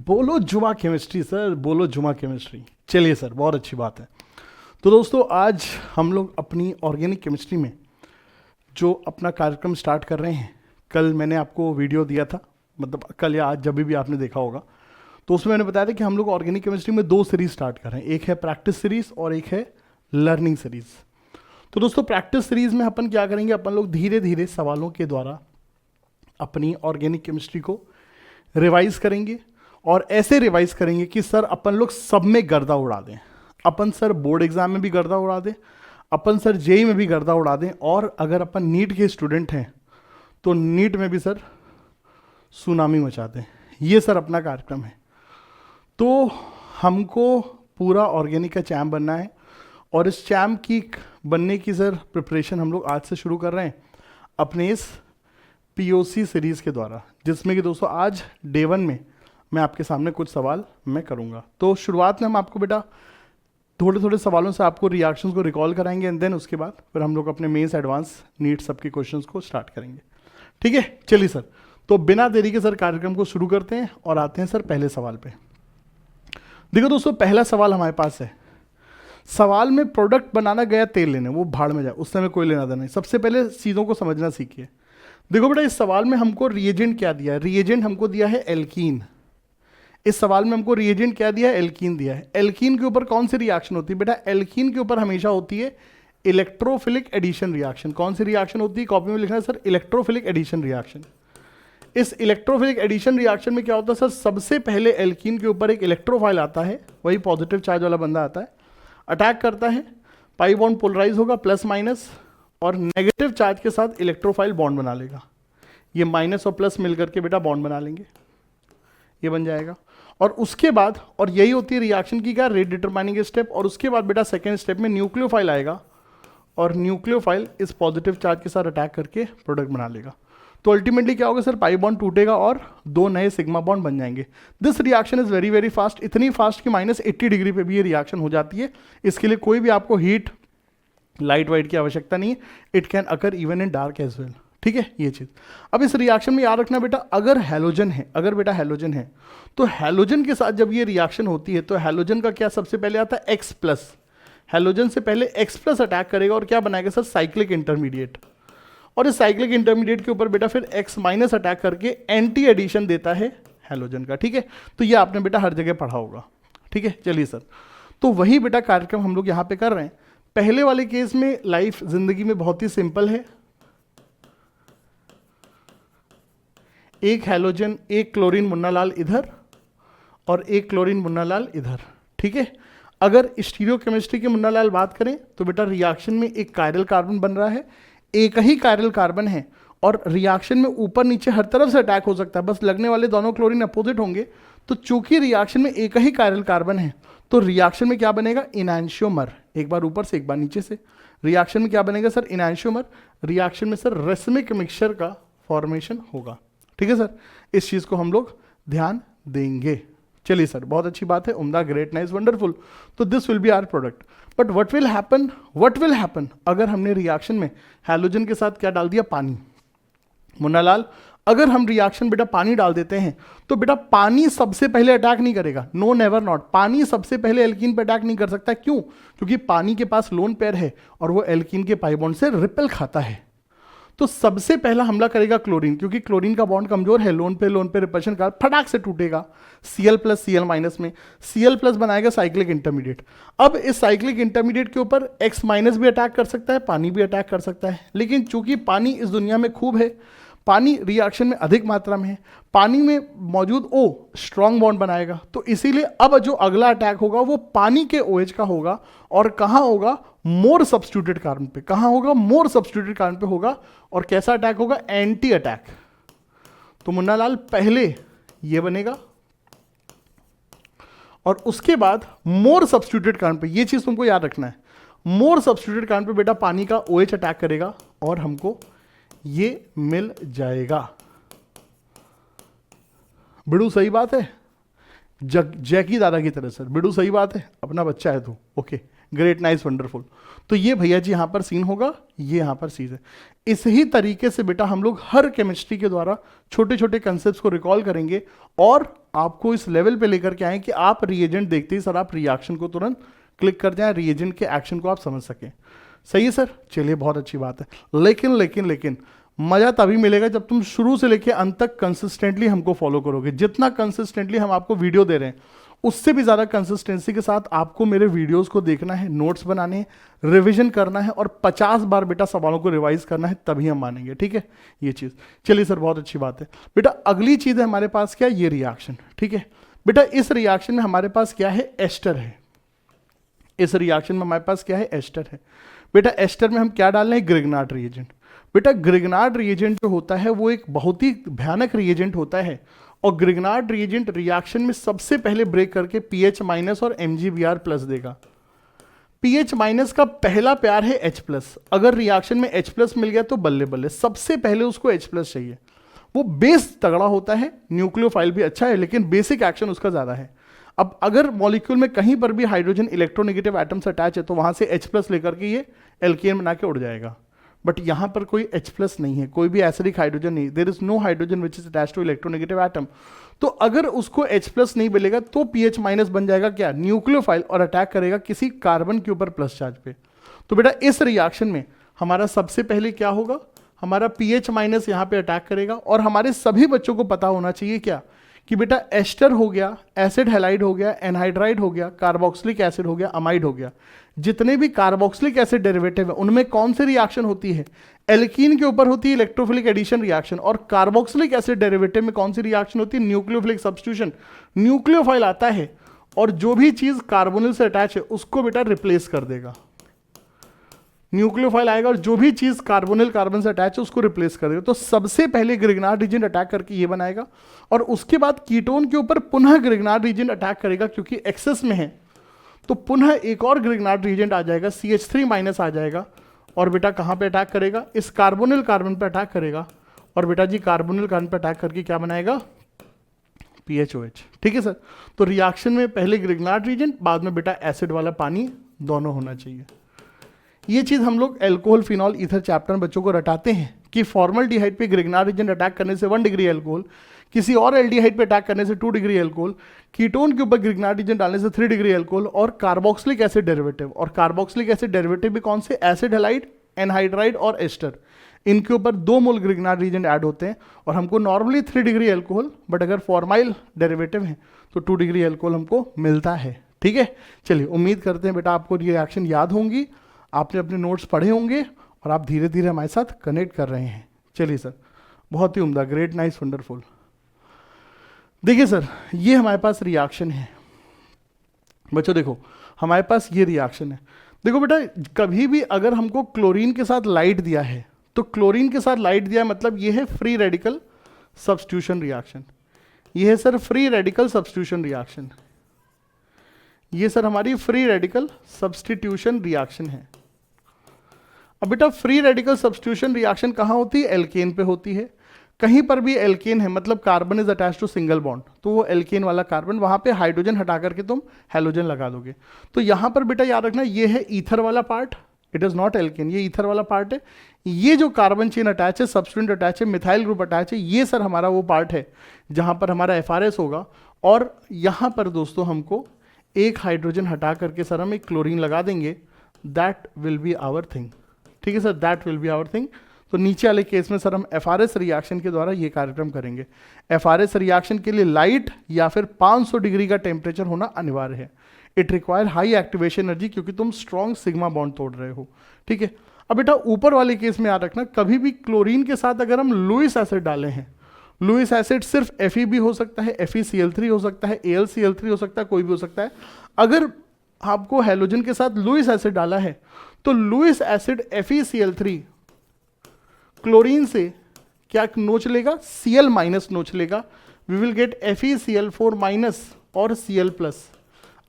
बोलो जुमा chemistry sir, बोलो जुमा केमिस्ट्री। चलिए सर, बहुत अच्छी बात है। तो दोस्तों, आज हम लोग अपनी ऑर्गेनिक केमिस्ट्री में जो अपना कार्यक्रम स्टार्ट कर रहे हैं, कल मैंने आपको वीडियो दिया था, मतलब कल या आज जब भी आपने देखा होगा, तो उसमें मैंने बताया था कि हम लोग ऑर्गेनिक केमिस्ट्री में दो सीरीज स्टार्ट कर रहे हैं, एक है प्रैक्टिस सीरीज और एक है लर्निंग सीरीज। तो दोस्तों, प्रैक्टिस सीरीज में अपन क्या करेंगे, अपन लोग धीरे धीरे सवालों के द्वारा अपनी ऑर्गेनिक केमिस्ट्री को रिवाइज करेंगे और ऐसे रिवाइज करेंगे कि सर अपन लोग सब में गर्दा उड़ा दें। अपन सर बोर्ड एग्जाम में भी गर्दा उड़ा दें, अपन सर जेई में भी गर्दा उड़ा दें, और अगर अपन नीट के स्टूडेंट हैं तो नीट में भी सर सुनामी मचा दें। ये सर अपना कार्यक्रम है। तो हमको पूरा ऑर्गेनिक का चैम्प बनना है और इस चैम्प की बनने की सर प्रिपरेशन हम लोग आज से शुरू कर रहे हैं अपने इस पीओसी सीरीज के द्वारा, जिसमें कि दोस्तों आज डे 1 में मैं आपके सामने कुछ सवाल मैं करूंगा। तो शुरुआत में हम आपको बेटा थोड़े थोड़े सवालों से आपको रिएक्शंस को रिकॉल कराएंगे एंड देन उसके बाद फिर हम लोग अपने मेंस एडवांस नीट सबके क्वेश्चंस को स्टार्ट करेंगे। ठीक है, चलिए सर, तो बिना देरी के सर कार्यक्रम को शुरू करते हैं और आते हैं सर पहले सवाल पे। देखो दोस्तों, पहला सवाल हमारे पास है। सवाल में प्रोडक्ट बनाना गया तेल लेने, वो भाड़ में जाए, उस समय कोई लेना देना नहीं। सबसे पहले चीज़ों को समझना सीखिए। देखो बेटा, इस सवाल में हमको रिएजेंट क्या दिया है? रिएजेंट हमको दिया है एल्कीन। इस सवाल में हमको रिएजेंट क्या दिया है? एल्कीन दिया है। एल्कीन के ऊपर कौन सी रिएक्शन होती है बेटा? एल्कीन के ऊपर हमेशा होती है इलेक्ट्रोफिलिक एडिशन रिएक्शन। कौन सी रिएक्शन होती है? कॉपी में लिखना है सर, इलेक्ट्रोफिलिक एडिशन रिएक्शन। इस इलेक्ट्रोफिलिक एडिशन रिएक्शन में क्या होता है सर? सबसे पहले एल्कीन के ऊपर एक इलेक्ट्रोफाइल आता है, वही पॉजिटिव चार्ज वाला बंदा आता है, अटैक करता है, पाई बॉन्ड पोलराइज होगा प्लस माइनस, और नेगेटिव चार्ज के साथ इलेक्ट्रोफाइल बॉन्ड बना लेगा। ये माइनस और प्लस मिलकर के बेटा बॉन्ड बना लेंगे, ये बन जाएगा। और उसके बाद, और यही होती है रिएक्शन की क्या? Rate determining step. और उसके बाद बेटा सेकेंड स्टेप में न्यूक्लियोफाइल आएगा और न्यूक्लियोफाइल इस पॉजिटिव चार्ज के साथ अटैक करके प्रोडक्ट बना लेगा। तो अल्टीमेटली क्या होगा सर? पाई बॉन्ड टूटेगा और दो नए सिग्मा बॉन्ड बन जाएंगे। This reaction is very very fast, इतनी फास्ट कि -80 डिग्री पे भी ये रिएक्शन हो जाती है। इसके लिए कोई भी आपको हीट लाइट वाइट की आवश्यकता नहीं है। It can occur even in dark as well. ठीक है, ये चीज। अब इस रिएक्शन में याद रखना बेटा, अगर हैलोजन है, अगर बेटा हैलोजन है, तो हैलोजन के साथ जब ये रिएक्शन होती है तो हैलोजन का क्या सबसे पहले आता है? X+। हैलोजन से पहले X+ अटैक करेगा और क्या बनाएगा सर? Cyclic intermediate. और इस साइक्लिक इंटरमीडिएट के ऊपर बेटा फिर X- अटैक करके एंटी एडिशन देता है हैलोजन का। ठीक है, तो ये आपने बेटा हर जगह पढ़ा होगा। ठीक है, चलिए सर, तो वही बेटा कार्यक्रम हम लोग यहाँ पे कर रहे हैं। पहले वाले केस में लाइफ जिंदगी में बहुत ही सिंपल है। एक हैलोजन, एक क्लोरीन मुन्ना लाल इधर और एक क्लोरीन मुन्ना लाल इधर। ठीक है, अगर स्टीरियो केमिस्ट्री के मुन्ना लाल बात करें तो बेटा रिएक्शन में एक कायरल कार्बन बन रहा है, एक ही कायरल कार्बन है, और रिएक्शन में ऊपर नीचे हर तरफ से अटैक हो सकता है, बस लगने वाले दोनों क्लोरीन अपोजिट होंगे। तो चूंकि रिएक्शन में एक ही कायरल कार्बन है तो रिएक्शन में क्या बनेगा? इनैंशियोमर, एक बार ऊपर से एक बार नीचे से। रिएक्शन में क्या बनेगा सर? इनैंशियोमर। रिएक्शन में सर रेसमिक मिक्सचर का फॉर्मेशन होगा। ठीक है सर, इस चीज को हम लोग ध्यान देंगे। चलिए सर, बहुत अच्छी बात है, उम्दा, ग्रेट, नाइस, वंडरफुल। तो this will be our product. But what will happen अगर हमने रिएक्शन में हैलोजन के साथ क्या डाल दिया? पानी। मुन्ना लाल, अगर हम रिएक्शन बेटा पानी डाल देते हैं तो बेटा पानी सबसे पहले अटैक नहीं करेगा। No, never not. पानी सबसे पहले एल्कीन पे अटैक नहीं कर सकता। क्यों? क्योंकि पानी के पास लोन पेयर है और वो एल्कीन के पाई बॉन्ड से रिपेल खाता है। तो सबसे पहला हमला करेगा क्लोरीन, क्योंकि क्लोरीन का बॉन्ड कमजोर है, लोन पे रिपल्शन का फटाक से टूटेगा Cl+ Cl- में। Cl+ बनाएगा साइक्लिक इंटरमीडिएट। अब इस साइक्लिक इंटरमीडिएट के ऊपर X- भी अटैक कर सकता है, पानी भी अटैक कर सकता है। लेकिन चूंकि पानी इस दुनिया में खूब है, पानी रिएक्शन में अधिक मात्रा में है, पानी में मौजूद O स्ट्रॉन्ग बॉन्ड बनाएगा, तो इसीलिए अब जो अगला अटैक होगा वो पानी के OH का होगा। और कहां होगा? मोर सब्स्टिट्यूटेड कार्बन पे। कहां होगा? मोर सब्स्टिट्यूटेड कार्बन पे होगा। और कैसा अटैक होगा? Anti attack. तो मुन्ना लाल पहले ये बनेगा और उसके बाद मोर सब्स्टिट्यूटेड कार्बन पे, ये चीज तुमको याद रखना है, मोर सब्स्टिट्यूटेड कार्बन पे बेटा पानी का OH अटैक करेगा और हमको ये मिल जाएगा। बिड़ू सही बात है? जैकी दादा की तरह सर, बिड़ू सही बात है, अपना बच्चा है तू। Okay, great, nice, wonderful. तो ये भैया जी यहाँ पर सीन होगा, ये यहाँ पर चीज़ है। इसी तरीके से बेटा हम लोग हर केमिस्ट्री के द्वारा छोटे छोटे कंसेप्ट को रिकॉल करेंगे और आपको इस लेवल पे लेकर के आए कि आप रिएजेंट देखते ही सर आप रिएक्शन को तुरंत क्लिक कर जाए, रिएजेंट के एक्शन को आप समझ सकें। सही है सर, चलिए बहुत अच्छी बात है। लेकिन लेकिन लेकिन मजा तभी मिलेगा जब तुम शुरू से लेके अंत तक कंसिस्टेंटली हमको फॉलो करोगे। जितना कंसिस्टेंटली हम आपको वीडियो दे रहे हैं उससे भी ज़्यादा कंसिस्टेंसी के साथ आपको मेरे वीडियोस को देखना है, नोट्स बनाने हैं, रिवीजन करना है और 50 बार बेटा सवालों को रिवाइज करना है, तभी हम मानेंगे। ठीक है ये चीज़, चलिए सर बहुत अच्छी बात है। बेटा अगली चीज़ है हमारे पास क्या, ये रिएक्शन। ठीक है बेटा, इस रिएक्शन में हमारे पास क्या है, एस्टर है। इस रिएक्शन में हमारे पास क्या है, एस्टर है। बेटा एस्टर में हम क्या डाल रहे हैं, ग्रिग्नार्ड रिएजेंट। बेटा ग्रिग्नार्ड रिएजेंट जो होता है वो एक बहुत ही भयानक रिएजेंट होता है और ग्रिग्नार्ड रिएजेंट रिएक्शन में सबसे पहले ब्रेक करके पीएच माइनस और MgBr प्लस देगा। पीएच माइनस का पहला प्यार है H+। अगर रिएक्शन में H+ मिल गया तो बल्ले बल्ले, सबसे पहले उसको H+ चाहिए। वो बेस तगड़ा होता है, न्यूक्लियोफाइल भी अच्छा है, लेकिन बेसिक एक्शन उसका ज़्यादा है। अब अगर मॉलिक्यूल में कहीं पर भी हाइड्रोजन इलेक्ट्रोनेगेटिव एटम्स अटैच है तो वहाँ से H+ लेकर के ये एल्केन बना के उड़ जाएगा। बट यहाँ पर कोई H+ नहीं है, कोई भी एसिडिक हाइड्रोजन नहीं, there is no hydrogen which is attached to electronegative atom. तो अगर उसको H+ नहीं मिलेगा तो पीएच माइनस बन जाएगा क्या, न्यूक्लियोफाइल, और अटैक करेगा किसी कार्बन के ऊपर प्लस चार्ज पे। तो बेटा इस रिएक्शन में हमारा सबसे पहले क्या होगा, हमारा पीएच माइनस यहाँ पे अटैक करेगा। और हमारे सभी बच्चों को पता होना चाहिए क्या कि बेटा एस्टर हो गया, एसिड हैलाइड हो गया, एनहाइड्राइड हो गया, कार्बोक्सिलिक एसिड हो गया, अमाइड हो गया, जितने भी कार्बोक्सिलिक एसिड डेरिवेटिव है उनमें कौन सी रिएक्शन होती है, एल्कीन के ऊपर होती है इलेक्ट्रोफिलिक एडिशन रिएक्शन। और कार्बोक्सिलिक एसिड डेरिवेटिव में कौन सी रिएक्शन होती है, न्यूक्लियोफिलिक सब्स्टिट्यूशन। न्यूक्लियोफाइल आता है और जो भी चीज कार्बोनिल से अटैच है उसको बेटा रिप्लेस कर देगा। न्यूक्लियोफाइल आएगा और जो भी चीज कार्बोनिल कार्बन से अटैच है उसको रिप्लेस कर देगा। तो सबसे पहले ग्रिग्नार्ड रीजन अटैक करके ये बनाएगा और उसके बाद कीटोन के ऊपर पुनः ग्रिग्नार्ड रीजन अटैक करेगा, क्योंकि एक्सेस में है तो पुनः एक और ग्रिग्नार्ड रीजन आ जाएगा, CH3- आ जाएगा और बेटा कहाँ पे अटैक करेगा, इस कार्बोनिल कार्बन पे अटैक करेगा। और बेटा जी कार्बोनिल कार्बन पे अटैक करके क्या बनाएगा, PHOH। ठीक है सर, तो रिएक्शन में पहले ग्रिग्नार्ड रीजन, बाद में बेटा एसिड वाला पानी दोनों होना चाहिए। ये चीज हम लोग एल्कोहल फिनॉल ईथर चैप्टर में बच्चों को रटाते हैं कि फॉर्मल्डिहाइड पे ग्रिग्नार्ड रीजन अटैक करने से 1 डिग्री एल्कोहल, किसी और एल्डिहाइड पे अटैक करने से 2 डिग्री एल्कोहल, कीटोन के ऊपर ग्रिग्नार्ड रीजन डालने से 3 डिग्री एल्कोहल, और कार्बोक्सिलिक एसिड डेरिवेटिव। और कार्बोक्सिलिक एसिड डेरिवेटिव भी कौन से, एसिड हैलाइड, एनहाइड्राइड और एस्टर, इनके ऊपर 2 मोल ग्रिग्नार्ड रीजन ऐड होते हैं और हमको नॉर्मली 3 डिग्री एल्कोहल, बट अगर फॉर्माइल डेरिवेटिव है तो 2 डिग्री एल्कोहल हमको मिलता है। ठीक है, चलिए उम्मीद करते हैं बेटा आपको ये रिएक्शन याद होंगी, आपने अपने नोट्स पढ़े होंगे और आप धीरे धीरे हमारे साथ कनेक्ट कर रहे हैं। चलिए सर बहुत ही उम्दा, ग्रेट, नाइस, वंडरफुल। देखिए सर ये हमारे पास रिएक्शन है बच्चों, देखो हमारे पास ये रिएक्शन है। देखो बेटा कभी भी अगर हमको क्लोरीन के साथ लाइट दिया है तो क्लोरीन के साथ लाइट दिया है मतलब ये है फ्री रेडिकल सब्स्टिट्यूशन रिएक्शन। ये है sir free radical substitution reaction, ये सर हमारी फ्री रेडिकल सब्स्टिट्यूशन रिएक्शन है। अब बेटा फ्री रेडिकल सब्स्टिट्यूशन रिएक्शन कहाँ होती है, एल्केन पे होती है। कहीं पर भी एल्केन है मतलब carbon is attach to single bond, तो वो एल्केन वाला कार्बन, वहां पे हाइड्रोजन हटा करके तुम हैलोजन लगा दोगे। तो यहां पर बेटा याद रखना ये है ईथर वाला part, it is not alkane, ये ईथर वाला पार्ट है। ये जो कार्बन चेन अटैच है, सब्स्टिट्यूएंट अटैच है, मिथाइल ग्रुप अटैच है, ये सर हमारा वो पार्ट है जहां पर हमारा FRS होगा। और यहां पर दोस्तों हमको एक हाइड्रोजन हटा करके सर हम एक क्लोरीन लगा देंगे, that will be our thing. ठीक है sir, that will be our thing. तो नीचे वाले केस में सर हम FRS रिएक्शन के द्वारा ये कार्यक्रम करेंगे। FRS रिएक्शन के लिए लाइट या फिर 500 डिग्री का टेम्परेचर होना अनिवार्य है। It require high activation energy, क्योंकि तुम स्ट्रॉन्ग सिग्मा बॉन्ड तोड़ रहे हो। ठीक है, अब बेटा ऊपर वाले केस में याद रखना, कभी भी क्लोरीन के साथ अगर हम लुइस एसिड डाले हैं, लुइस एसिड सिर्फ FeB हो सकता है, FeCl3 हो सकता है, AlCl3 हो सकता है, कोई भी हो सकता है। अगर आपको हैलोजन के साथ लुइस एसिड डाला है तो लुइस एसिड FeCl3 क्लोरीन से क्या नोच लेगा, Cl- नोच लेगा, वी विल गेट FeCl4- और Cl+।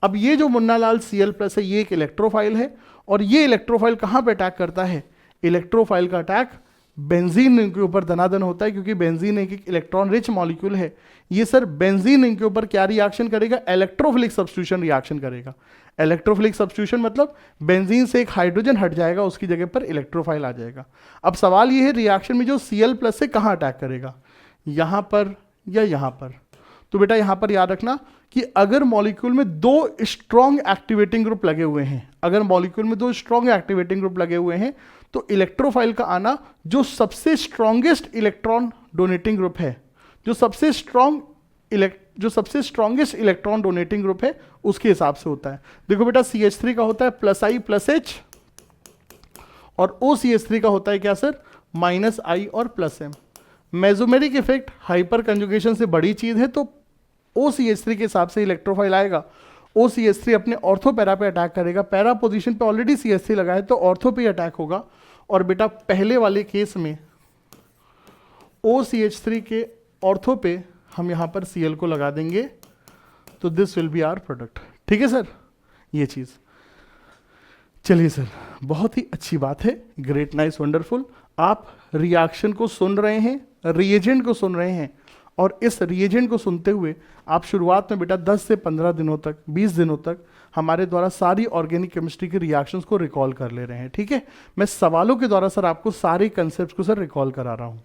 अब ये जो मुन्ना लाल Cl+ है ये एक इलेक्ट्रोफाइल है और ये इलेक्ट्रोफाइल कहाँ पे अटैक करता है, इलेक्ट्रोफाइल का अटैक बेंजीन के ऊपर धनाधन होता है, क्योंकि बेंजीन एक इलेक्ट्रॉन रिच मॉलिक्यूल है। ये सर बेंजीन के ऊपर क्या रिएक्शन करेगा, इलेक्ट्रोफिलिक सब्स्टिट्यूशन रिएक्शन करेगा। इलेक्ट्रोफिलिक सब्स्टिट्यूशन मतलब बेंजीन से एक हाइड्रोजन हट जाएगा, उसकी जगह पर इलेक्ट्रोफाइल आ जाएगा। अब सवाल ये है रिएक्शन में जो Cl+ से कहाँ अटैक करेगा, यहाँ पर या यहाँ पर। तो बेटा यहाँ पर याद रखना कि अगर मॉलिक्यूल में दो स्ट्रॉन्ग एक्टिवेटिंग ग्रुप लगे हुए हैं, अगर मॉलिक्यूल में दो स्ट्रॉन्ग एक्टिवेटिंग ग्रुप लगे हुए हैं तो इलेक्ट्रोफाइल का आना जो सबसे स्ट्रॉन्गेस्ट इलेक्ट्रॉन डोनेटिंग ग्रुप है, जो सबसे स्ट्रॉन्गेस्ट इलेक्ट्रॉन डोनेटिंग ग्रुप है उसके हिसाब से होता है। देखो बेटा CH3 का होता है +I+H और OCH3 का होता है क्या सर, -I और +M। Mesomeric effect hyper conjugation से बड़ी चीज है तो OCH3 के हिसाब से इलेक्ट्रोफाइल आएगा। OCH3 अपने ऑर्थो पैरा पे अटैक करेगा, पैरा पोजीशन पे ऑलरेडी CH3 लगा है तो ऑर्थो पे अटैक होगा। और बेटा पहले वाले केस में OCH3 के ऑर्थो पे हम यहाँ पर Cl को लगा देंगे तो this will be our product. ठीक है सर, ये चीज़। चलिए सर, बहुत ही अच्छी बात है, ग्रेट, नाइस, वंडरफुल। आप रिएक्शन को सुन रहे हैं, रिएजेंट को सुन रहे हैं और इस रिएजेंट को सुनते हुए आप शुरुआत में बेटा 10 से 15 दिनों तक, 20 दिनों तक हमारे द्वारा सारी ऑर्गेनिक केमिस्ट्री के रिएक्शंस को रिकॉल कर ले रहे हैं। ठीक है, मैं सवालों के द्वारा सर आपको सारे कंसेप्ट को सर रिकॉल करा रहा हूँ।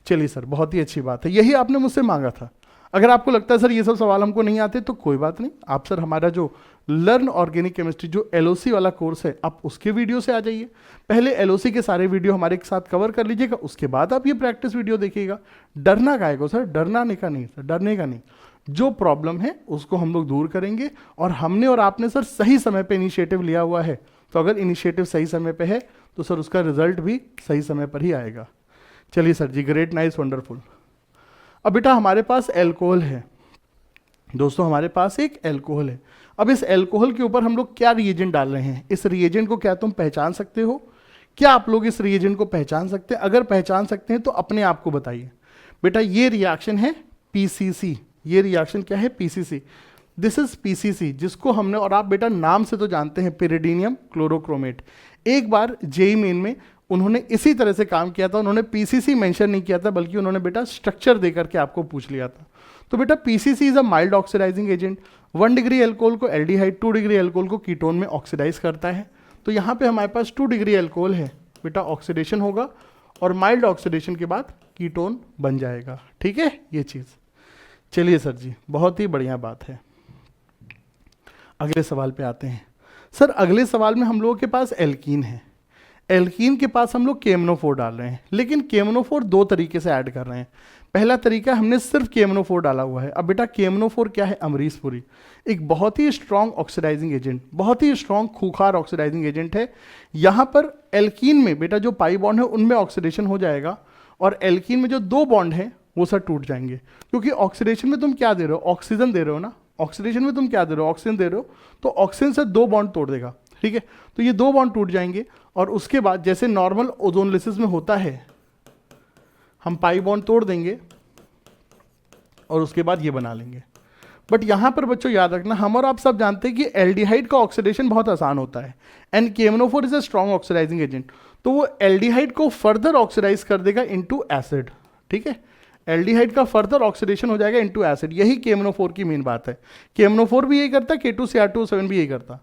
चलिए सर, बहुत ही अच्छी बात है, यही आपने मुझसे मांगा था। अगर आपको लगता है सर ये सब सवाल हमको नहीं आते तो कोई बात नहीं, आप सर हमारा जो लर्न ऑर्गेनिक केमिस्ट्री जो LOC वाला कोर्स है आप उसके वीडियो से आ जाइए। पहले LOC के सारे वीडियो हमारे साथ कवर कर लीजिएगा, उसके बाद आप ये प्रैक्टिस वीडियो देखिएगा। डरना काहे को सर, डरने का नहीं सर, डरने का नहीं। जो प्रॉब्लम है उसको हम लोग दूर करेंगे और हमने और आपने सर सही समय पे इनिशिएटिव लिया हुआ है, तो अगर इनिशिएटिव सही समय पे है तो सर उसका रिजल्ट भी सही समय पर ही आएगा। चलिए सर जी, ग्रेट, नाइस, वंडरफुल। अब बेटा हमारे पास एल्कोहल है दोस्तों, हमारे पास एक एल्कोहल है। अब इस एल्कोहल के ऊपर हम लोग क्या रिएजेंट डाल रहे हैं, इस रिएजेंट को क्या तुम पहचान सकते हो? क्या आप लोग इस रिएजेंट को पहचान सकते हैं? अगर पहचान सकते हैं तो अपने आप को बताइए। बेटा ये रिएक्शन है PCC, ये रिएक्शन क्या है? PCC। दिस इज PCC, जिसको हमने, और आप बेटा नाम से तो जानते हैं, पिरिडीनियम क्लोरोक्रोमेट। एक बार जेईई मेन में उन्होंने इसी तरह से काम किया था, उन्होंने PCC मेंशन नहीं किया था बल्कि उन्होंने बेटा स्ट्रक्चर देकर के आपको पूछ लिया था। तो बेटा PCC is a mild oxidising agent. 1 degree alcohol को एल्डिहाइड, 2 डिग्री एल्कोहल को कीटोन में ऑक्सीडाइज करता है। तो यहाँ पे हमारे पास 2 डिग्री एल्कोहल है बेटा, ऑक्सीडेशन होगा और माइल्ड ऑक्सीडेशन के बाद कीटोन बन जाएगा। ठीक है, ये चीज़। चलिए सर जी, बहुत ही बढ़िया बात है। अगले सवाल पे आते हैं सर। अगले सवाल में हम लोगों के पास एल्कीन है। एल्कीन के पास हम लोग KMnO4 डाल रहे हैं, लेकिन KMnO4 दो तरीके से ऐड कर रहे हैं। पहला तरीका, हमने सिर्फ KMnO4 डाला हुआ है। अब बेटा KMnO4 क्या है? अमरीशपुरी, एक बहुत ही स्ट्रॉन्ग ऑक्सीडाइजिंग एजेंट, बहुत ही स्ट्रॉन्ग खूंखार ऑक्सीडाइजिंग एजेंट है। यहाँ पर एल्कीन में बेटा जो पाई बॉन्ड है उनमें ऑक्सीडेशन हो जाएगा और एल्कीन में जो 2 बॉन्ड है वो सर टूट जाएंगे, क्योंकि ऑक्सीडेशन में तुम क्या दे रहे हो? ऑक्सीजन दे रहे हो ना। ऑक्सीडेशन में तुम क्या दे रहे हो? ऑक्सीजन दे रहे हो, तो ऑक्सीजन से 2 बॉन्ड तोड़ देगा। ठीक है, तो ये 2 बॉन्ड टूट जाएंगे और उसके बाद जैसे नॉर्मल ओजोनलिसिस में होता है, हम पाई बॉन्ड तोड़ देंगे और उसके बाद ये बना लेंगे। बट यहां पर बच्चों याद रखना, हम और आप सब जानते हैं कि एल्डिहाइड का ऑक्सीडेशन बहुत आसान होता है and KMnO4 is a strong oxidising agent, तो वो एल्डिहाइड को फर्दर ऑक्सीडाइज कर देगा इनटू एसिड। ठीक है, एल्डिहाइड का फर्दर ऑक्सीडेशन हो जाएगा इनटू एसिड, यही KMnO4 की मेन बात है। KMnO4 भी यही करता, K2CR2O7 भी यही करता।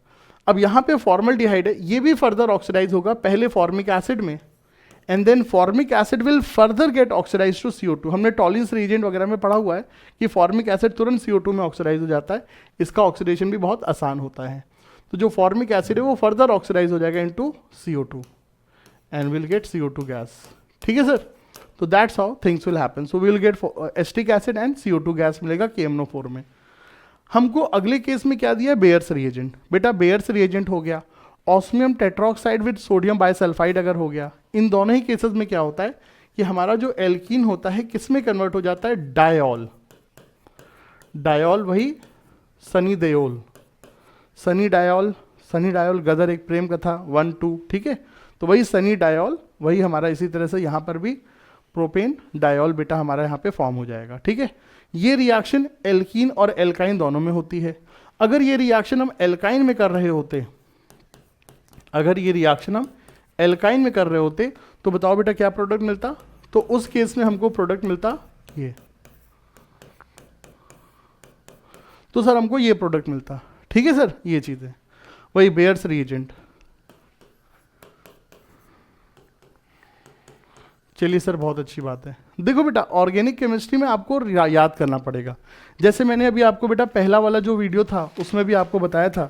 अब यहाँ पे फॉर्मल्डिहाइड है, ये भी फर्दर ऑक्सीडाइज होगा पहले फॉर्मिक एसिड में and then formic acid will further get oxidise to CO2। हमने टॉलिंस रिएजेंट वगैरह में पढ़ा हुआ है कि फॉर्मिक एसिड तुरंत CO2 में ऑक्सीडाइज हो जाता है, इसका ऑक्सीडेशन भी बहुत आसान होता है। तो जो फॉर्मिक एसिड है वो फर्दर ऑक्सीडाइज हो जाएगा into CO2 and will get CO2 gas. ठीक है सर, तो that's how things will happen. So will get acetic acid and CO2 gas मिलेगा KMnO4 में। हमको अगले केस में क्या दिया? Bears reagent. बेटा बेयर्स रिएजेंट हो गया, osmium tetroxide with sodium bisulphide अगर हो गया, इन दोनों ही केसेस में क्या होता है कि हमारा जो एल्कीन होता है किस में कन्वर्ट हो जाता है? डायोल। डायोल वही सनी देओल, सनी डायोल, सनी डायोल गदर एक प्रेम कथा 1, 2। ठीक है, तो वही सनी डायोल, वही हमारा इसी तरह से यहाँ पर भी प्रोपेन डायोल बेटा हमारा यहाँ पे फॉर्म हो जाएगा। ठीक है, ये रिएक्शन एल्कीन और एल्काइन दोनों में होती है। अगर ये रिएक्शन हम एल्काइन में कर रहे होते, अगर ये रिएक्शन हम एल्काइन में कर रहे होते तो बताओ बेटा क्या प्रोडक्ट मिलता? तो उस केस में हमको प्रोडक्ट मिलता ये, तो सर हमको ये प्रोडक्ट मिलता। ठीक है सर, ये चीज़ है। वही बेयर्स रिएजेंट। चलिए सर, बहुत अच्छी बात है। देखो बेटा, ऑर्गेनिक केमिस्ट्री में आपको याद करना पड़ेगा। जैसे मैंने अभी आपको बेटा पहला वाला जो वीडियो था उसमें भी आपको बताया था,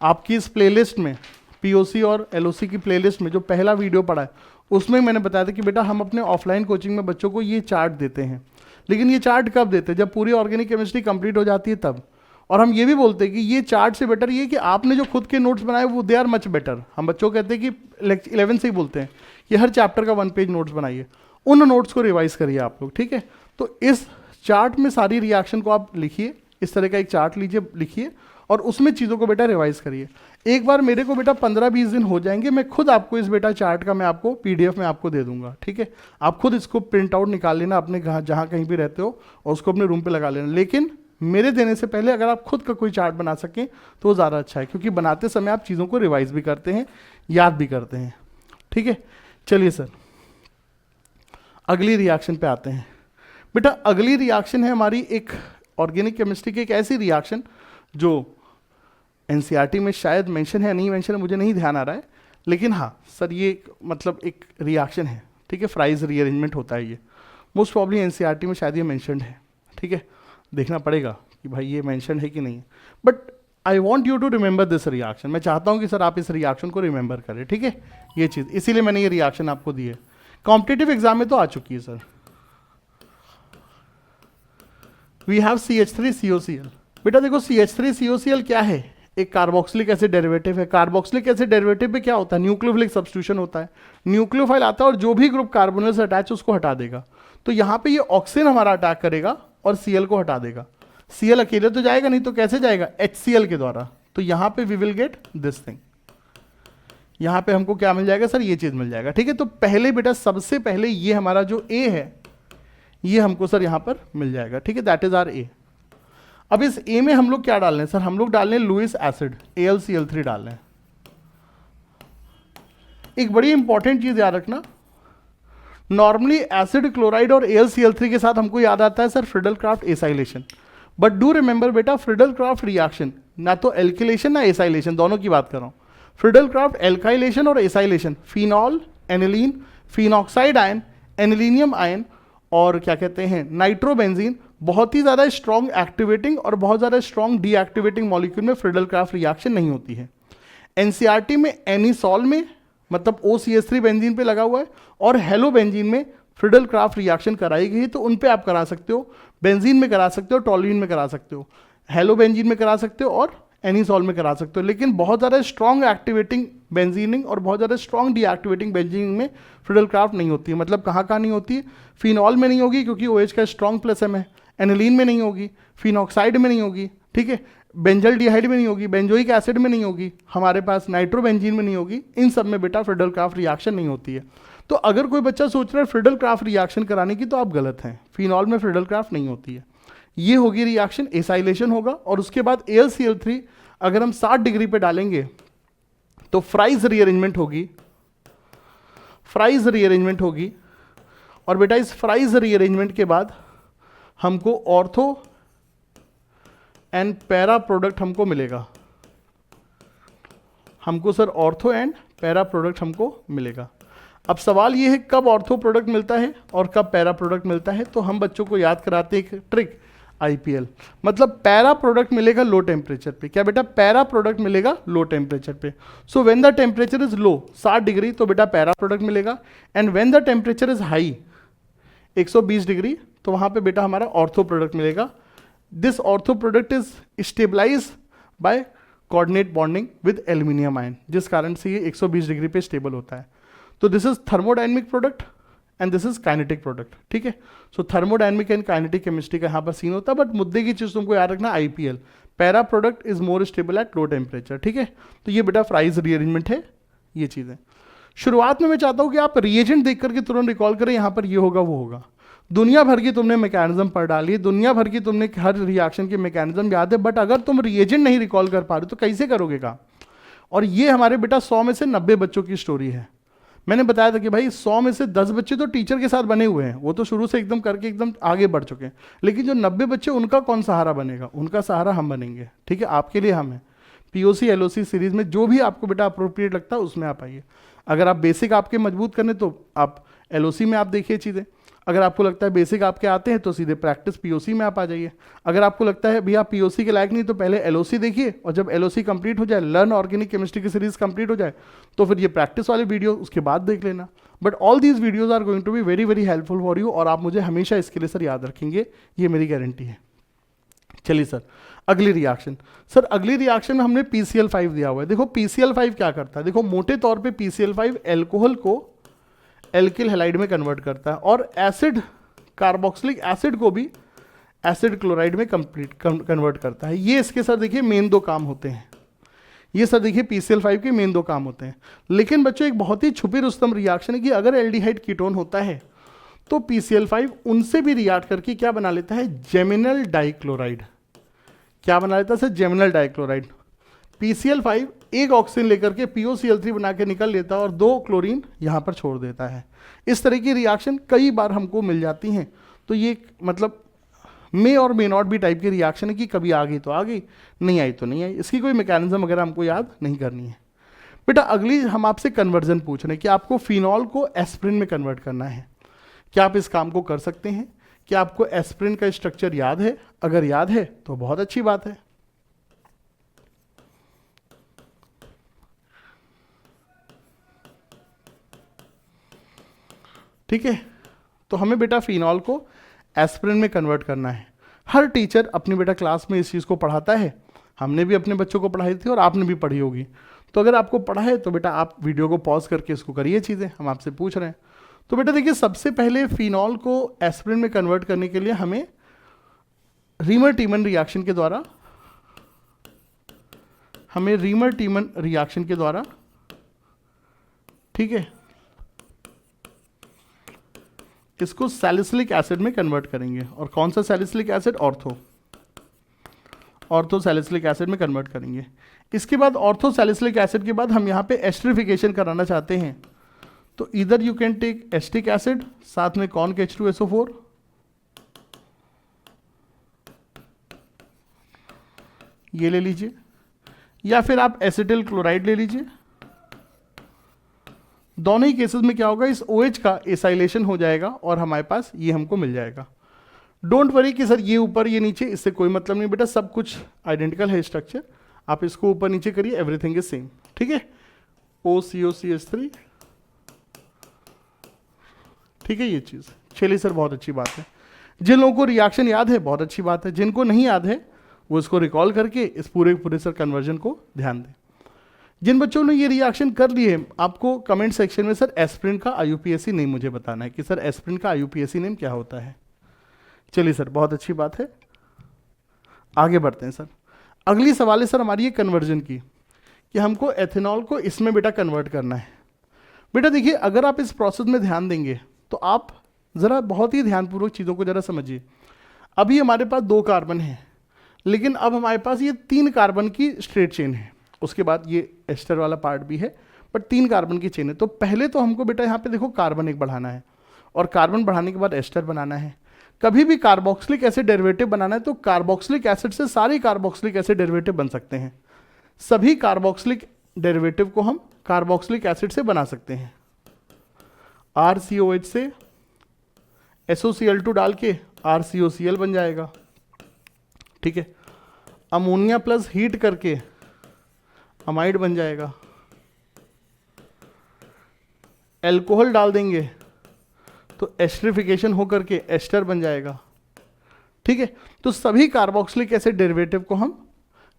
आपकी इस प्लेलिस्ट में पीओसी और एलओसी की प्लेलिस्ट में जो पहला वीडियो पड़ा है उसमें मैंने बताया था कि बेटा हम अपने ऑफलाइन कोचिंग में बच्चों को ये चार्ट देते हैं। लेकिन ये चार्ट कब देते हैं? जब पूरी ऑर्गेनिक केमिस्ट्री कंप्लीट हो जाती है तब। और हम ये भी बोलते हैं कि ये चार्ट से बेटर ये कि आपने जो खुद के नोट्स बनाए वो दे आर मच बेटर। हम बच्चों को कहते हैं कि 11 से ही बोलते हैं कि हर चैप्टर का 1 पेज नोट्स बनाइए, उन नोट्स को रिवाइज करिए आप लोग, ठीक है। तो इस चार्ट में सारी रिएक्शन को आप लिखिए, इस तरह का एक चार्ट लीजिए, लिखिए और उसमें चीज़ों को बेटा रिवाइज करिए। एक बार मेरे को बेटा 15-20 दिन हो जाएंगे, मैं खुद आपको इस बेटा चार्ट का मैं आपको पीडीएफ में आपको दे दूंगा, ठीक है। आप खुद इसको प्रिंट आउट निकाल लेना अपने जहाँ कहीं भी रहते हो और उसको अपने रूम पे लगा लेना। लेकिन मेरे देने से पहले अगर आप खुद का कोई चार्ट बना सकें तो वो ज़्यादा अच्छा है, क्योंकि बनाते समय आप चीज़ों को रिवाइज भी करते हैं, याद भी करते हैं, ठीक है। चलिए सर, अगली रिएक्शन पे आते हैं। बेटा अगली रिएक्शन है हमारी एक ऑर्गेनिक केमिस्ट्री की एक ऐसी रिएक्शन जो एनसीईआरटी में शायद मेंशन है, नहीं मेंशन है, मुझे नहीं ध्यान आ रहा है, लेकिन हाँ सर ये मतलब एक रिएक्शन है, ठीक है। फ्राइज रीअरेंजमेंट होता है ये, मोस्ट प्रॉब्ली एनसीईआरटी में शायद ये मेंशनड है, ठीक है। देखना पड़ेगा कि भाई ये मेंशन है कि नहीं, but I want you to remember this reaction. मैं चाहता हूँ कि सर आप इस रिएक्शन को रिमेंबर करें, ठीक है। ये चीज़ इसीलिए मैंने ये रिएक्शन आपको दी है, कॉम्पिटिटिव एग्जाम में तो आ चुकी है सर। We have CH3COCl। बेटा देखो CH3COCl क्या है? एक कार्बोक्सिलिक एसिड डेरिवेटिव है। कार्बोक्सिलिक एसिड डेरिवेटिव पे क्या होता है? न्यूक्लियोफिलिक सब्स्टिट्यूशन होता है। न्यूक्लियोफाइल आता है और जो भी ग्रुप कार्बोनिल से अटैच उसको हटा देगा। तो यहाँ पे ये ऑक्सीजन हमारा अटैक करेगा और Cl को हटा देगा। Cl अकेले तो जाएगा नहीं, तो कैसे जाएगा? HCl के द्वारा। तो यहाँ पे we will get this thing, यहाँ पे हमको क्या मिल जाएगा सर? ये चीज मिल जाएगा, ठीक है। तो पहले बेटा सबसे पहले ये हमारा जो A है ये हमको सर यहाँ पर मिल जाएगा, ठीक है। That is R A। अब इस A में हम लोग क्या डाल रहे हैं सर? हम लोग डाल रहे हैं लुईस एसिड, AlCl3 डाल रहे हैं। एक बड़ी इंपॉर्टेंट चीज याद रखना, नॉर्मली एसिड क्लोराइड और AlCl3 के साथ हमको याद आता है sir Friedel Crafts acylation. But do remember बेटा, फ्रिडल क्राफ्ट रिएक्शन ना तो एल्किलेशन ना एसाइलेशन, दोनों की बात कर रहा हूं। फ्रिडल क्राफ्ट एल्काइलेशन और acylation, phenol, aniline, phenoxide ion, anilinium ion और क्या कहते हैं नाइट्रोबेंजीन, बहुत ही ज़्यादा स्ट्रॉन्ग एक्टिवेटिंग और बहुत ज़्यादा स्ट्रॉन्ग डीएक्टिवेटिंग मॉलिक्यूल में फ्रिडल क्राफ्ट रिएक्शन नहीं होती है। एनसीईआरटी में एनिसॉल में मतलब OCH3 बेंजीन पे लगा हुआ है और हेलो बेंजीन में फ्रिडल क्राफ्ट रिएक्शन कराई गई है, तो उन पे आप करा सकते हो। बेंजीन में करा सकते हो, टॉलुइन में करा सकते हो, हेलो बेंजीन में करा सकते हो और एनिसॉल में करा सकते हो। लेकिन बहुत ज़्यादा स्ट्रॉन्ग एक्टिवेटिंग बेंजीनिंग और बहुत ज़्यादा स्ट्रॉन्ग डीएक्टिवेटिंग बेंजीनिंग में फ्रिडल क्राफ्ट नहीं होती है। मतलब कहाँ कहाँ नहीं होती है? फिनॉल में नहीं होगी क्योंकि OH का स्ट्रॉन्ग प्लस M है, एनिलीन में नहीं होगी, फिनॉक्साइड में नहीं होगी, ठीक है, बेंजल डिहाइड में नहीं होगी, बेंजोइक एसिड में नहीं होगी, हमारे पास नाइट्रोबेंजीन में नहीं होगी। इन सब में बेटा फ्रिडल क्राफ्ट रिएक्शन नहीं होती है। तो अगर कोई बच्चा सोच रहा है फ्रिडल क्राफ्ट रिएक्शन कराने की, तो आप गलत हैं। फिनॉल में फ्रिडल क्राफ्ट नहीं होती है। ये होगी रिएक्शन, एसाइलेशन होगा और उसके बाद AlCl3 अगर हम 60 डिग्री पे डालेंगे तो फ्राइज रीअरेंजमेंट होगी, फ्राइज रीअरेंजमेंट होगी। और बेटा इस फ्राइज रीअरेंजमेंट के बाद हमको ऑर्थो एंड पैरा प्रोडक्ट हमको मिलेगा। हमको sir ortho and para product हमको मिलेगा। अब सवाल ये है कब ऑर्थो प्रोडक्ट मिलता है और कब पैरा प्रोडक्ट मिलता है। तो हम बच्चों को याद कराते हैं एक ट्रिक, IPL मतलब पैरा प्रोडक्ट मिलेगा लो टेम्परेचर पे। क्या बेटा? पैरा प्रोडक्ट मिलेगा लो टेम्परेचर पे। So when the temperature is low 60 degree तो बेटा पैरा प्रोडक्ट मिलेगा, and when the temperature is high 120 degree तो वहां पे बेटा हमारा ऑर्थो प्रोडक्ट मिलेगा। This ortho product is stabilise by coordinate bonding with aluminium ion, जिस कारण से ये 120 डिग्री पे स्टेबल होता है। तो this is thermodynamic product and this is kinetic product, ठीक है। सो थर्मोडायनेमिक एंड काइनेटिक केमिस्ट्री का यहाँ पर सीन होता है, बट मुद्दे की चीज तुमको याद रखना IPL, para product is more stable at low temperature, ठीक है। तो ये बेटा फ्राइज रीअरेंजमेंट है, ये चीज़ है। शुरुआत में मैं चाहता हूँ कि आप रिएजेंट देख करके तुरंत रिकॉल करें, यहाँ पर ये होगा वो होगा। दुनिया भर की तुमने मैकेनिज्म पढ़ डाली, दुनिया भर की तुमने हर रिएक्शन की मैकेनिज्म याद है, बट अगर तुम रिएजेंट नहीं रिकॉल कर पा रहे तो कैसे करोगे काम? और ये हमारे बेटा 100 में से 90 बच्चों की स्टोरी है। मैंने बताया था कि भाई 100 में से 10 बच्चे तो टीचर के साथ बने हुए हैं, वो तो शुरू से एकदम करके एकदम आगे बढ़ चुके हैं। लेकिन जो 90 बच्चे, उनका कौन सहारा बनेगा? उनका सहारा हम बनेंगे, ठीक है। आपके लिए हम हैं। पीओसी एलओसी सीरीज में जो भी आपको बेटा अप्रोप्रिएट लगता है उसमें आप आइए। अगर आप बेसिक आपके मजबूत करने तो आप एलओसी में आप देखिए चीज़ें, अगर आपको लगता है बेसिक आपके आते हैं तो सीधे प्रैक्टिस पीओसी में आप आ जाइए। अगर आपको लगता है भैया पीओसी के लायक नहीं तो पहले एलओसी देखिए, और जब एलओसी कंप्लीट हो जाए, लर्न ऑर्गेनिक केमिस्ट्री की सीरीज कंप्लीट हो जाए, तो फिर ये प्रैक्टिस वाले वीडियो उसके बाद देख लेना। But all these videos are going to be very very helpful for you, और आप मुझे हमेशा इसके लिए सर याद रखेंगे, ये मेरी गारंटी है। चलिए सर अगली रिएक्शन। सर अगली रिएक्शन में हमने PCl5 दिया हुआ है। देखो PCl5 क्या करता है, देखो मोटे तौर पे PCl5 एल्कोहल को एल्किल हैलाइड में कन्वर्ट करता है, और एसिड कार्बोक्सिलिक एसिड को भी एसिड क्लोराइड में कन्वर्ट करता है। ये इसके सर देखिए मेन दो काम होते हैं, ये सर देखिए PCl5 के मेन दो काम होते हैं। लेकिन बच्चों एक बहुत ही छुपी रुस्तम रिएक्शन है कि अगर एल्डिहाइड कीटोन होता है तो PCl5 उनसे भी रिएक्ट करके क्या बना लेता है, जेमिनल डाइक्लोराइड। क्या बना लेता है सर, जेमिनल डाइक्लोराइड। PCl5 एक ऑक्सीजन लेकर के POCl3 बना के निकल लेता है और 2 क्लोरीन यहाँ पर छोड़ देता है। इस तरह की रिएक्शन कई बार हमको मिल जाती हैं। तो ये मतलब मे और मे नॉट भी टाइप की रिएक्शन है कि कभी आ गई तो आ गई, नहीं आई तो नहीं आई। इसकी कोई मैकेनिज्म वगैरह हमको याद नहीं करनी है। बेटा अगली हम आपसे कन्वर्जन पूछ रहे हैं कि आपको फिनॉल को एस्प्रिन में कन्वर्ट करना है। क्या आप इस काम को कर सकते हैं? क्या आपको एस्प्रिन का स्ट्रक्चर याद है? अगर याद है तो बहुत अच्छी बात है। ठीक है, तो हमें बेटा फिनॉल को एस्प्रिन में कन्वर्ट करना है। हर टीचर अपनी बेटा क्लास में इस चीज़ को पढ़ाता है, हमने भी अपने बच्चों को पढ़ाई थी और आपने भी पढ़ी होगी। तो अगर आपको पढ़ा है तो बेटा आप वीडियो को पॉज करके इसको करिए चीज़ें, हम आपसे पूछ रहे हैं। तो बेटा देखिए सबसे पहले फिनॉल को एस्प्रिन में कन्वर्ट करने के लिए हमें रीमर टीमन रिएक्शन के द्वारा ठीक है इसको सैलिसिलिक एसिड में कन्वर्ट करेंगे। और कौन सा salicylic acid? Ortho salicylic acid में कन्वर्ट करेंगे। इसके बाद ऑर्थो सैलिसिलिक एसिड के बाद हम यहाँ पे एस्टरिफिकेशन कराना चाहते हैं, तो इधर you can take acetic acid, साथ में कौन के H2SO4, ये ले लीजिए, या फिर आप एसिटिल क्लोराइड ले लीजिए। दोनों ही केसेस में क्या होगा, इस OH का एसाइलेशन हो जाएगा और हमारे पास ये हमको मिल जाएगा। डोंट वरी कि सर ये ऊपर ये नीचे, इससे कोई मतलब नहीं बेटा, सब कुछ आइडेंटिकल है स्ट्रक्चर। आप इसको ऊपर नीचे करिए, एवरीथिंग इज सेम। ठीक है, OCOCH3, ठीक है ये चीज़। चलिए सर बहुत अच्छी बात है। जिन लोगों को रिएक्शन याद है बहुत अच्छी बात है, जिनको नहीं याद है वो इसको रिकॉल करके इस पूरे सर कन्वर्जन को ध्यान दें। जिन बच्चों ने ये रिएक्शन कर लिए, आपको कमेंट सेक्शन में सर एस्प्रिन का IUPAC नेम मुझे बताना है कि सर एस्प्रिन का IUPAC नेम क्या होता है। चलिए सर बहुत अच्छी बात है, आगे बढ़ते हैं सर। अगली सवाल है सर हमारी ये कन्वर्जन की, कि हमको एथेनॉल को इसमें बेटा कन्वर्ट करना है। बेटा देखिए अगर आप इस प्रोसेस में ध्यान देंगे तो आप ज़रा बहुत ही ध्यानपूर्वक चीज़ों को ज़रा समझिए। अभी हमारे पास 2 कार्बन हैं, लेकिन अब हमारे पास ये 3 कार्बन की स्ट्रेट चेन है, उसके बाद ये एस्टर वाला पार्ट भी है, बट 3 कार्बन की चेन है। तो पहले तो हमको बेटा यहाँ पे देखो कार्बन एक बढ़ाना है, और कार्बन बढ़ाने के बाद एस्टर बनाना है। कभी भी कार्बोक्सिलिक एसिड डेरिवेटिव बनाना है तो कार्बोक्सिलिक एसिड से सारे कार्बोक्सिलिक एसिड डेरिवेटिव बन सकते हैं। सभी कार्बोक्सिलिक डेरिवेटिव को हम कार्बोक्सिलिक एसिड से बना सकते हैं। RCOH से SOCl2 डाल के RCOCl बन जाएगा। ठीक है, अमोनिया प्लस हीट करके अमाइड बन जाएगा। एल्कोहल डाल देंगे तो एस्टरिफिकेशन होकर के एस्टर बन जाएगा। ठीक है, तो सभी कार्बोक्सिलिक एसिड डेरिवेटिव को हम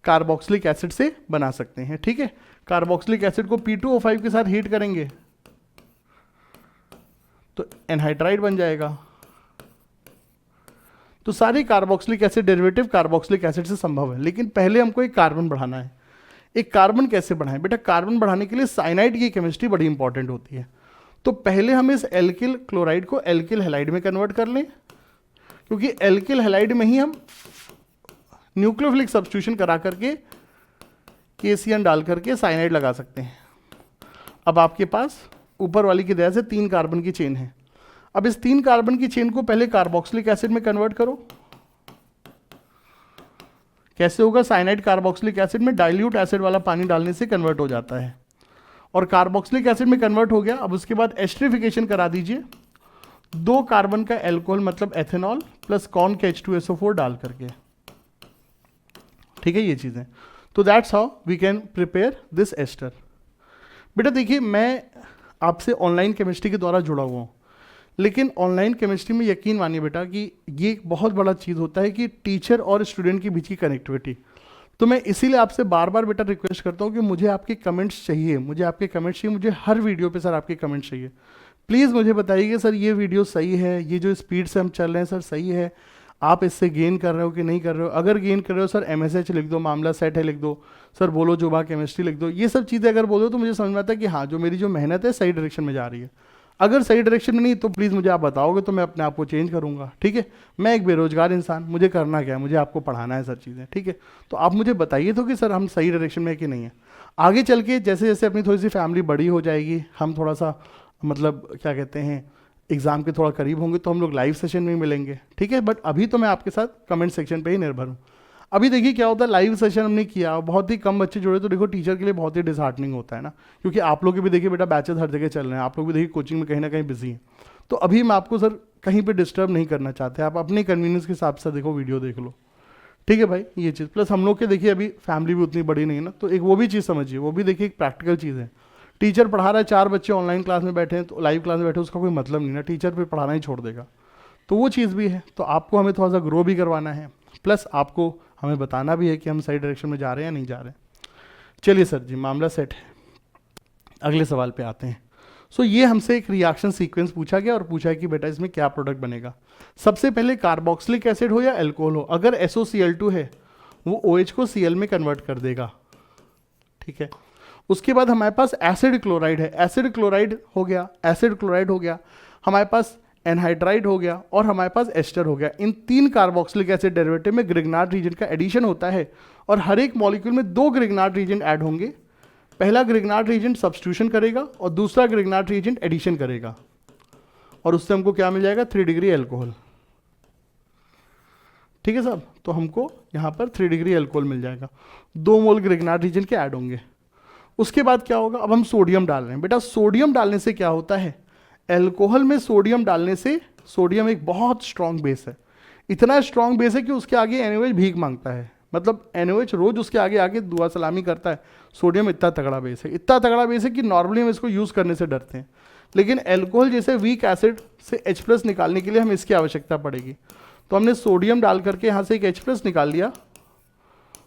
कार्बोक्सिलिक एसिड से बना सकते हैं। ठीक है, कार्बोक्सिलिक एसिड को P2O5 के साथ हीट करेंगे तो एनहाइड्राइड बन जाएगा। तो सारे carboxylic acid derivative carboxylic acid से संभव है, लेकिन पहले हमको एक कार्बन बढ़ाना है। एक कार्बन कैसे बढ़ाएं बेटा? कार्बन बढ़ाने के लिए साइनाइड की केमिस्ट्री बड़ी इंपॉर्टेंट होती है। तो पहले हम इस एल्किल क्लोराइड को एल्किल हैलाइड में कन्वर्ट कर लें, क्योंकि एल्किल हैलाइड में ही हम न्यूक्लियोफिलिक सब्स्टिट्यूशन करा करके KCN डाल करके साइनाइड लगा सकते हैं। अब आपके पास ऊपर वाली की दया से 3 कार्बन की चेन है। अब इस 3 कार्बन की चेन को पहले कार्बोक्सिलिक एसिड में कन्वर्ट करो। कैसे होगा, साइनाइड कार्बोक्सिलिक एसिड में डाइल्यूट एसिड वाला पानी डालने से कन्वर्ट हो जाता है, और कार्बोक्सिलिक एसिड में कन्वर्ट हो गया। अब उसके बाद एस्टरिफिकेशन करा दीजिए, 2 कार्बन का एल्कोहल मतलब एथेनॉल प्लस कॉर्न के H2SO4 डाल करके, ठीक है ये चीज़ें। तो that's how we can prepare this ester. बेटा देखिए, मैं आपसे ऑनलाइन केमिस्ट्री के द्वारा जुड़ा हुआ हूँ, लेकिन ऑनलाइन केमिस्ट्री में यकीन मानिए बेटा कि ये एक बहुत बड़ा चीज़ होता है कि टीचर और स्टूडेंट के बीच की कनेक्टिविटी। तो मैं इसीलिए आपसे बार बार बेटा रिक्वेस्ट करता हूँ कि मुझे आपके कमेंट्स चाहिए, मुझे हर वीडियो पे सर आपके कमेंट्स चाहिए। प्लीज़ मुझे बताइए कि सर ये वीडियो सही है, ये जो स्पीड से हम चल रहे हैं सर सही है, आप इससे गेन कर रहे हो कि नहीं कर रहे हो। अगर गेन कर रहे हो सर MSH लिख दो, मामला सेट है लिख दो, सर बोलो जुमा केमिस्ट्री लिख दो। ये सब चीज़ें अगर बोलो तो मुझे समझ में आता है कि हाँ जो मेरी जो मेहनत है सही डायरेक्शन में जा रही है। अगर सही डायरेक्शन में नहीं तो प्लीज़ मुझे आप बताओगे तो मैं अपने आप को चेंज करूँगा, ठीक है। मैं एक बेरोजगार इंसान, मुझे करना क्या है, मुझे आपको पढ़ाना है सर चीज़ें, ठीक है। तो आप मुझे बताइए तो कि सर हम सही डायरेक्शन में है कि नहीं है। आगे चल के जैसे जैसे अपनी थोड़ी सी फैमिली बड़ी हो जाएगी, हम थोड़ा सा मतलब क्या कहते हैं एग्ज़ाम के थोड़ा करीब होंगे तो हम लोग लाइव सेशन में मिलेंगे, ठीक है। बट अभी तो मैं आपके साथ कमेंट सेक्शन पे ही निर्भर हूँ। अभी देखिए क्या होता है, लाइव सेशन हमने किया, बहुत ही कम बच्चे जुड़े, तो देखो टीचर के लिए बहुत ही डिसहार्टनिंग होता है ना, क्योंकि आप लोग के भी देखिए बेटा बैचेस हर जगह चल रहे हैं, आप लोग भी देखिए कोचिंग में कहीं ना कहीं बिजी हैं। तो अभी मैं आपको सर कहीं पर डिस्टर्ब नहीं करना चाहते, आप अपने कन्वीनियंस के हिसाब से देखो, वीडियो देख लो, ठीक है भाई। ये चीज़ प्लस हम लोग के देखिए अभी फैमिली भी उतनी बड़ी नहीं है ना, तो एक वो भी चीज़ समझिए, वो भी देखिए एक प्रैक्टिकल चीज़ है। टीचर पढ़ा रहा है, 4 बच्चे ऑनलाइन क्लास में बैठे हैं तो लाइव क्लास में बैठे, उसका कोई मतलब नहीं ना, टीचर पे पढ़ाना ही छोड़ देगा। तो वो चीज़ भी है, तो आपको हमें थोड़ा सा ग्रो भी करवाना है, प्लस आपको हमें बताना भी है कि हम सही डायरेक्शन में जा रहे हैं या नहीं जा रहे हैं। चलिए सर जी, मामला सेट है, अगले सवाल पे आते हैं। सो ये हमसे एक रिएक्शन सीक्वेंस पूछा गया और पूछा है कि बेटा इसमें क्या प्रोडक्ट बनेगा। सबसे पहले कार्बोक्सिलिक एसिड हो या एल्कोहल हो, अगर SOCl2 है वो OH को Cl में कन्वर्ट कर देगा, ठीक है। उसके बाद हमारे पास एसिड क्लोराइड है, एसिड क्लोराइड हो गया, हमारे पास एनहाइड्राइड हो गया और हमारे पास एस्टर हो गया। इन 3 कार्बोक्सिलिक एसिड डेरिवेटिव में ग्रिग्नार्ड रीजन का एडिशन होता है और हर एक मॉलिक्यूल में 2 ग्रिग्नार्ड रीजन ऐड होंगे। पहला ग्रिग्नार्ड रीजन सब्स्टिट्यूशन करेगा और दूसरा ग्रिग्नार्ड रीजन एडिशन करेगा, और उससे हमको क्या मिल जाएगा, 3 डिग्री एल्कोहल, ठीक है साहब। तो हमको यहाँ पर 3 डिग्री एल्कोहल मिल जाएगा, 2 मोल ग्रिग्नार्ड रीजन के ऐड होंगे। उसके बाद क्या होगा, अब हम सोडियम डाल रहे हैं। बेटा सोडियम डालने से क्या होता है, एल्कोहल में सोडियम डालने से, सोडियम एक बहुत स्ट्रॉन्ग बेस है, इतना स्ट्रॉन्ग बेस है कि उसके आगे NaOH भीख मांगता है, मतलब NaOH रोज उसके आगे आगे दुआ सलामी करता है। सोडियम इतना तगड़ा बेस है, इतना तगड़ा बेस है कि नॉर्मली हम इसको यूज़ करने से डरते हैं, लेकिन एल्कोहल जैसे वीक एसिड से H+ निकालने के लिए हमें इसकी आवश्यकता पड़ेगी। तो हमने सोडियम डाल करके यहाँ से एक H+ निकाल लिया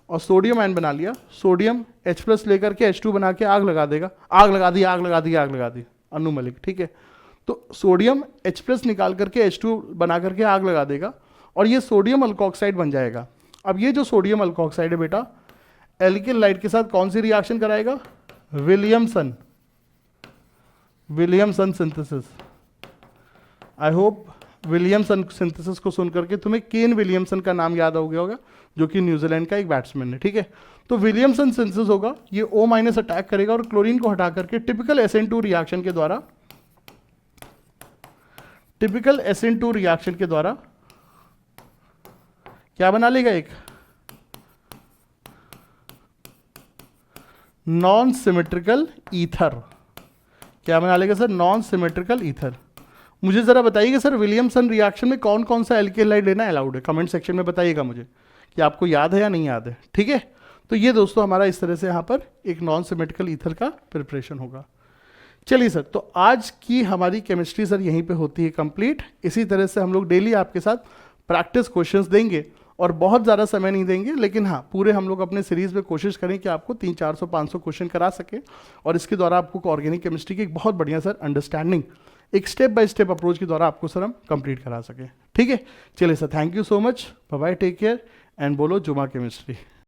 और सोडियम आयन बना लिया। सोडियम H+ लेकर के H2 बना के आग लगा देगा, आग लगा दी अनु मलिक, ठीक है। तो सोडियम H+ निकाल करके H2 बना करके आग लगा देगा और ये सोडियम अल्कोक्साइड बन जाएगा। अब ये जो सोडियम अल्कोक्साइड है बेटा एल्किल लाइट के साथ कौन सी रिएक्शन कराएगा, Williamson synthesis. I hope Williamson synthesis को सुन करके तुम्हें केन विलियमसन का नाम याद हो गया होगा, जो कि न्यूजीलैंड का एक बैट्समैन है, ठीक है। तो विलियमसन सिंथेसिस होगा, ये O- अटैक करेगा और क्लोरीन को हटा करके टिपिकल SN2 रिएक्शन के द्वारा क्या बना लेगा, एक नॉन सिमेट्रिकल ईथर। क्या बना लेगा सर, नॉन सिमेट्रिकल ईथर। मुझे जरा बताइएगा सर विलियमसन रिएक्शन में कौन कौन सा एल्किल लाइट लेना अलाउड है, कमेंट सेक्शन में बताइएगा मुझे कि आपको याद है या नहीं याद है, ठीक है। तो ये दोस्तों हमारा इस तरह से यहाँ पर एक नॉन सिमेट्रिकल ईथर का प्रिपरेशन होगा। चलिए सर, तो आज की हमारी केमिस्ट्री सर यहीं पे होती है कंप्लीट। इसी तरह से हम लोग डेली आपके साथ प्रैक्टिस क्वेश्चंस देंगे और बहुत ज़्यादा समय नहीं देंगे, लेकिन हाँ पूरे हम लोग अपने सीरीज़ में कोशिश करें कि आपको 300-400-500 क्वेश्चन करा सके और इसके द्वारा आपको ऑर्गेनिक केमिस्ट्री की एक बहुत बढ़िया सर अंडरस्टैंडिंग एक स्टेप बाय स्टेप अप्रोच के द्वारा आपको सर हम कंप्लीट करा सके, ठीक है। चलिए sir, thank you so much, bye bye, take care and बोलो जुमा केमिस्ट्री।